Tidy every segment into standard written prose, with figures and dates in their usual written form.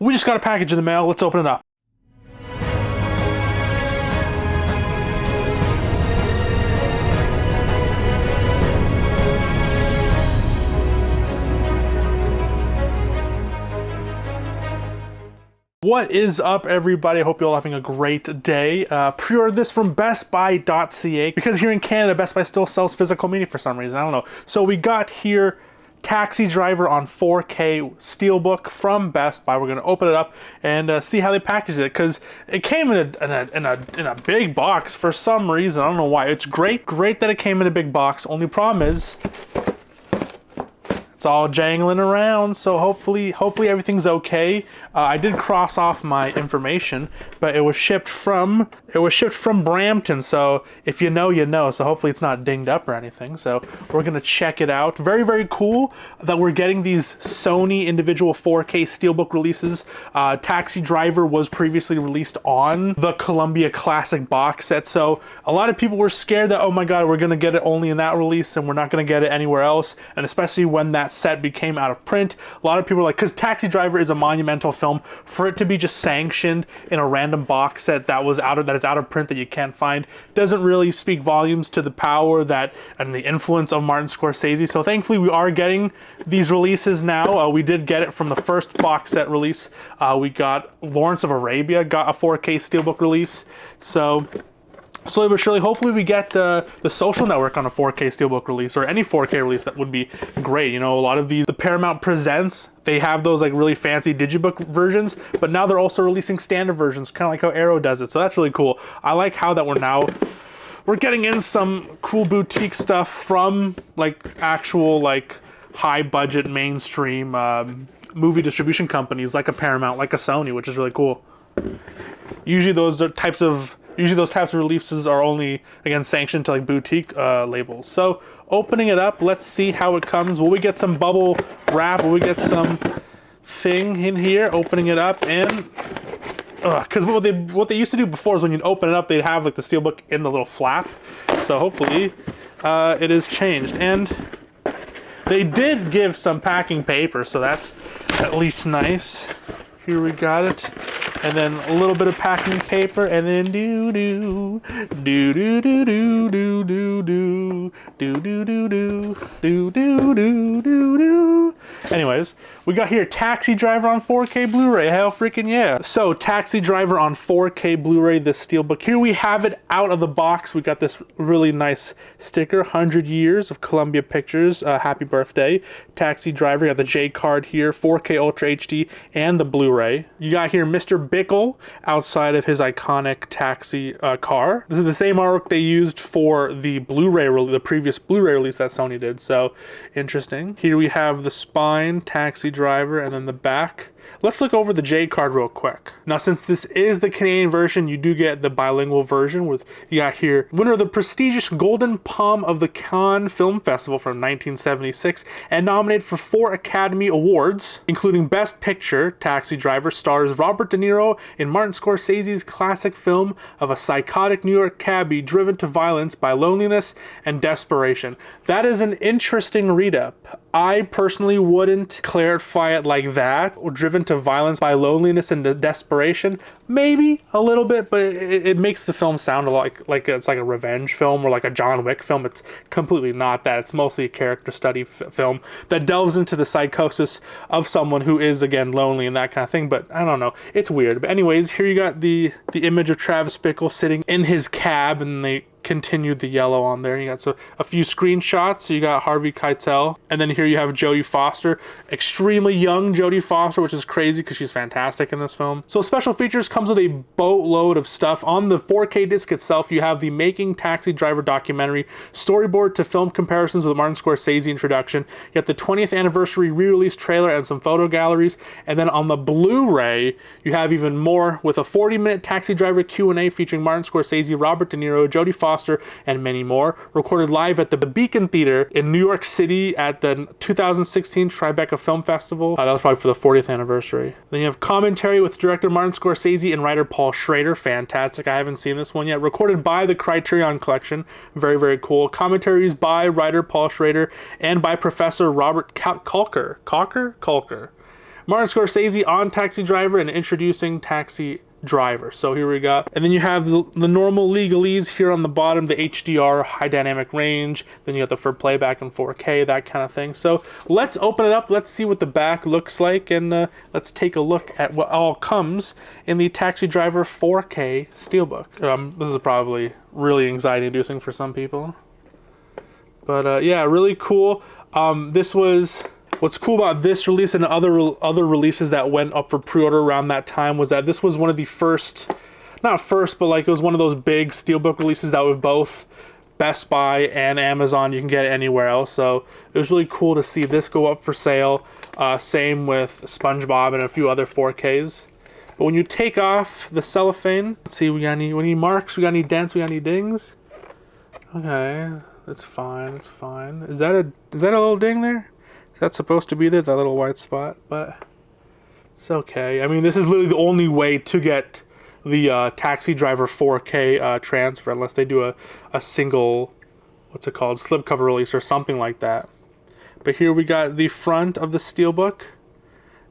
We just got a package in the mail. Let's open it up. What is up, everybody? I hope you're all having a great day. Pre-ordered this from bestbuy.ca because here in Canada, Best Buy still sells physical media for some reason. I don't know. So we got here Taxi Driver on 4K Steelbook from Best Buy. We're going to open it up and see how they packaged it, because it came in a big box for some reason. I don't know why. It's great that it came in a big box. Only problem is it's all jangling around, so hopefully everything's okay. I did cross off my information, but it was shipped from Brampton, so if you know, you know. So hopefully it's not dinged up or anything. So we're gonna check it out. Very cool that we're getting these Sony individual 4K Steelbook releases. Taxi Driver was previously released on the Columbia Classic box set, so a lot of people were scared that, oh my god, we're gonna get it only in that release and we're not gonna get it anywhere else. And especially when that set became out of print, a lot of people were like, because Taxi Driver is a monumental film, for it to be just sanctioned in a random box set that is out of print that you can't find doesn't really speak volumes to the power and the influence of Martin Scorsese. So thankfully we are getting these releases now. We did get it from the first box set release. We got Lawrence of Arabia got a 4K Steelbook release. So slowly but surely, hopefully we get the Social Network on a 4K Steelbook release, or any 4K release. That would be great. You know, a lot of the Paramount Presents, they have those like really fancy digibook versions, but now they're also releasing standard versions, kind of like how Arrow does it. So that's really cool. I like how that we're getting in some cool boutique stuff from like actual like high budget mainstream movie distribution companies like a Paramount, like a Sony, which is really cool. Usually those types of releases are only, again, sanctioned to like boutique labels. So opening it up, let's see how it comes. Will we get some bubble wrap? Will we get some thing in here? Opening it up, and because what they used to do before is when you'd open it up, they'd have like the Steelbook in the little flap. So hopefully it is changed. And they did give some packing paper, so that's at least nice. Here we got it. And then a little bit of packing paper, and then do do do do do do do do do do do do do do do do. Anyways, we got here Taxi Driver on 4K Blu-ray. Hell freaking yeah. So Taxi Driver on 4K Blu-ray, this Steelbook. Here we have it out of the box. We got this really nice sticker, 100 years of Columbia Pictures. Happy birthday. Taxi Driver, you got the J card here, 4K Ultra HD, and the Blu-ray. You got here Mr. Bickle outside of his iconic taxi car. This is the same artwork they used for the Blu-ray, the previous Blu-ray release that Sony did. So interesting. Here we have the spine, Taxi Driver, and then the back. Let's look over the J card real quick. Now, since this is the Canadian version, you do get the bilingual version with, you got here, winner of the prestigious Golden Palm of the Cannes Film Festival from 1976, and nominated for 4 Academy Awards, including Best Picture. Taxi Driver stars Robert De Niro in Martin Scorsese's classic film of a psychotic New York cabbie driven to violence by loneliness and desperation. That is an interesting read-up. I personally wouldn't clarify it like that, or driven to violence by loneliness and desperation. Maybe a little bit, but it makes the film sound a lot like it's like a revenge film or like a John Wick film. It's completely not that. It's mostly a character study film that delves into the psychosis of someone who is, again, lonely and that kind of thing. But I don't know. It's weird. But anyways, here you got the image of Travis Bickle sitting in his cab, and they continued the yellow on there. You got a few screenshots. So you got Harvey Keitel, and then here you have Jodie Foster, extremely young Jodie Foster, which is crazy because she's fantastic in this film. So special features comes with a boatload of stuff. On the 4K disc itself, you have the Making Taxi Driver documentary, storyboard to film comparisons with Martin Scorsese introduction. You got the 20th anniversary re-release trailer and some photo galleries. And then on the Blu-ray, you have even more with a 40-minute Taxi Driver Q&A featuring Martin Scorsese, Robert De Niro, Jodie Foster, and many more, recorded live at the Beacon Theater in New York City at the 2016 Tribeca Film Festival. That was probably for the 40th anniversary. Then you have commentary with director Martin Scorsese and writer Paul Schrader. Fantastic. I haven't seen this one yet. Recorded by the Criterion Collection. Very cool. Commentaries by writer Paul Schrader and by Professor Robert Kalker. Martin Scorsese on Taxi Driver and introducing Taxi Driver. So here we go. And then you have the normal legalese here on the bottom, the HDR, high dynamic range. Then you got the for playback in 4K, that kind of thing. So let's open it up. Let's see what the back looks like. And let's take a look at what all comes in the Taxi Driver 4K Steelbook. This is probably really anxiety inducing for some people. But yeah, really cool. What's cool about this release and other releases that went up for pre-order around that time was that this was one of the first, not first, but like it was one of those big Steelbook releases that was both Best Buy and Amazon. You can get it anywhere else. So it was really cool to see this go up for sale. Same with SpongeBob and a few other 4Ks. But when you take off the cellophane, let's see, we got any marks, we got any dents, we got any dings? Okay, that's fine, that's fine. Is that a little ding there? That's supposed to be there, that little white spot, but it's okay. I mean, this is literally the only way to get the Taxi Driver 4K transfer, unless they do a single, what's it called, slipcover release or something like that. But here we got the front of the Steelbook,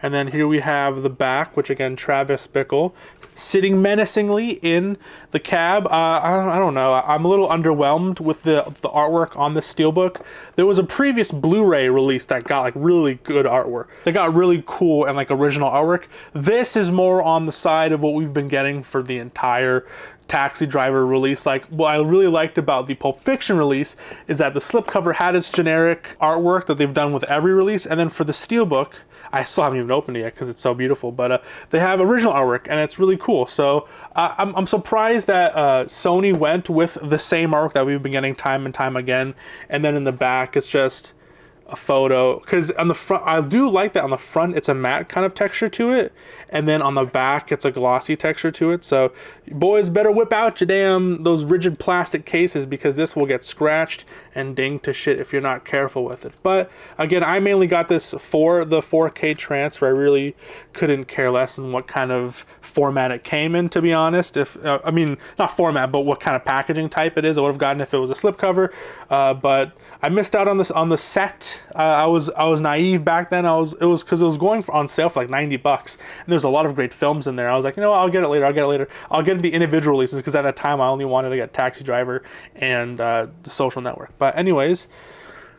and then here we have the back, which again, Travis Bickle, sitting menacingly in the cab. I don't know. I'm a little underwhelmed with the artwork on the Steelbook. There was a previous Blu-ray release that got like really good artwork. They got really cool and like original artwork. This is more on the side of what we've been getting for the entire Taxi Driver release. Like, what I really liked about the Pulp Fiction release is that the slipcover had its generic artwork that they've done with every release, and then for the Steelbook, I still haven't even opened it yet because it's so beautiful, but they have original artwork and it's really cool. So I'm surprised that Sony went with the same artwork that we've been getting time and time again, and then in the back it's just a photo, because on the front, I do like that on the front it's a matte kind of texture to it, and then on the back it's a glossy texture to it. So boys, better whip out your those rigid plastic cases, because this will get scratched and dinged to shit if you're not careful with it. But again, I mainly got this for the 4K transfer. I really couldn't care less in what kind of format it came in, to be honest. If I mean, not format, but what kind of packaging type it is. I would have gotten if it was a slipcover, but I missed out on this on the set. I was naive back then. It was because it was going on sale for like $90, and there's a lot of great films in there. I was like, you know what, I'll get it later. I'll get the individual releases, because at that time I only wanted to get Taxi Driver and The Social Network. But anyways,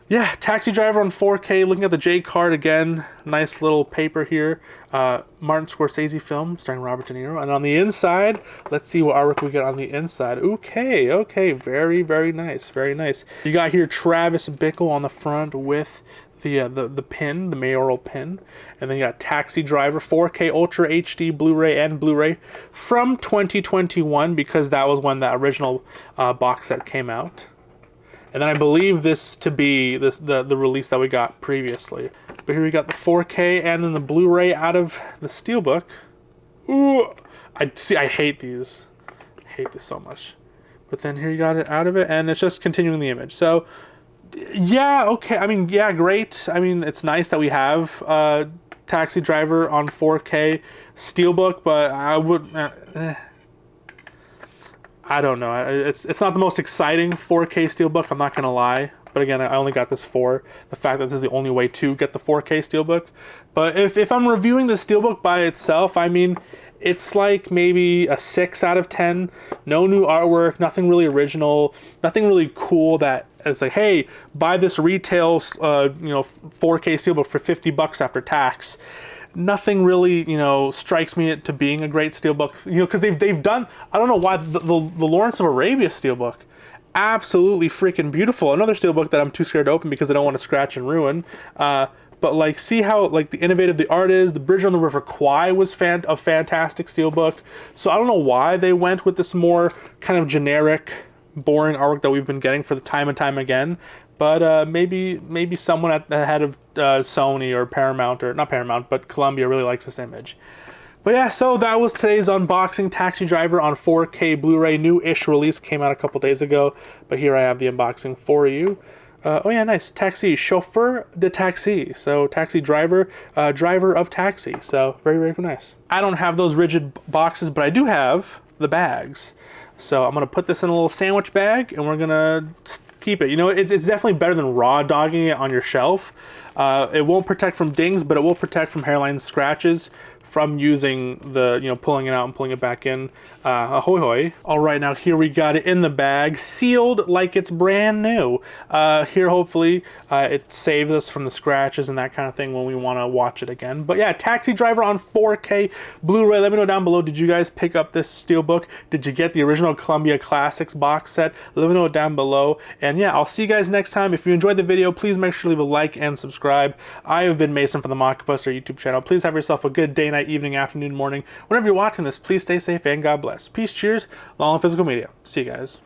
yeah, Taxi Driver on 4K. Looking at the J card again, nice little paper here. Martin Scorsese film starring Robert De Niro. And on the inside, let's see what artwork we get on the inside. Okay, very, very nice, very nice. You got here Travis Bickle on the front with the pin, the mayoral pin, and then you got Taxi Driver 4K Ultra HD Blu-ray and Blu-ray from 2021, because that was when the original box set came out. And then I believe this to be the release that we got previously. But here we got the 4K and then the Blu-ray out of the Steelbook. Ooh, I hate these. I hate this so much. But then here you got it out of it, and it's just continuing the image. So yeah, okay. I mean, yeah, great. I mean, it's nice that we have Taxi Driver on 4K Steelbook, but I would. I don't know. It's not the most exciting 4K Steelbook, I'm not gonna lie. But again, I only got this for the fact that this is the only way to get the 4K Steelbook. But if I'm reviewing the Steelbook by itself, I mean, it's like maybe a 6 out of 10. No new artwork, nothing really original, nothing really cool that is like, hey, buy this retail 4K Steelbook for $50 after tax. Nothing really, strikes me to being a great Steelbook, because they've done, I don't know why, the Lawrence of Arabia Steelbook, absolutely freaking beautiful. Another Steelbook that I'm too scared to open because I don't want to scratch and ruin. But like, see how like the innovative the art is. The Bridge on the River Kwai was a fantastic Steelbook. So I don't know why they went with this more kind of generic, boring artwork that we've been getting for the time and time again. But maybe someone at the head of Sony or Paramount, or not Paramount, but Columbia really likes this image. But yeah, so that was today's unboxing. Taxi Driver on 4K Blu-ray, new-ish release, came out a couple days ago. But here I have the unboxing for you. Oh yeah, nice. Taxi, chauffeur de taxi. So Taxi Driver, driver of taxi. So very, very nice. I don't have those rigid boxes, but I do have the bags. So I'm gonna put this in a little sandwich bag, and we're gonna keep it. You know, it's definitely better than raw dogging it on your shelf. It won't protect from dings, but it will protect from hairline scratches from using the, you know, pulling it out and pulling it back in. Ahoy hoy. All right, now here we got it in the bag, sealed like it's brand new. Here, hopefully, it saves us from the scratches and that kind of thing when we want to watch it again. But yeah, Taxi Driver on 4K Blu-ray. Let me know down below, did you guys pick up this Steelbook? Did you get the original Columbia Classics box set? Let me know down below. And yeah, I'll see you guys next time. If you enjoyed the video, please make sure to leave a like and subscribe. I have been Mason from the Mockbuster YouTube channel. Please have yourself a good day, night, evening, afternoon, morning. Whenever you're watching this, please stay safe and God bless. Peace, cheers, long live physical media. See you guys.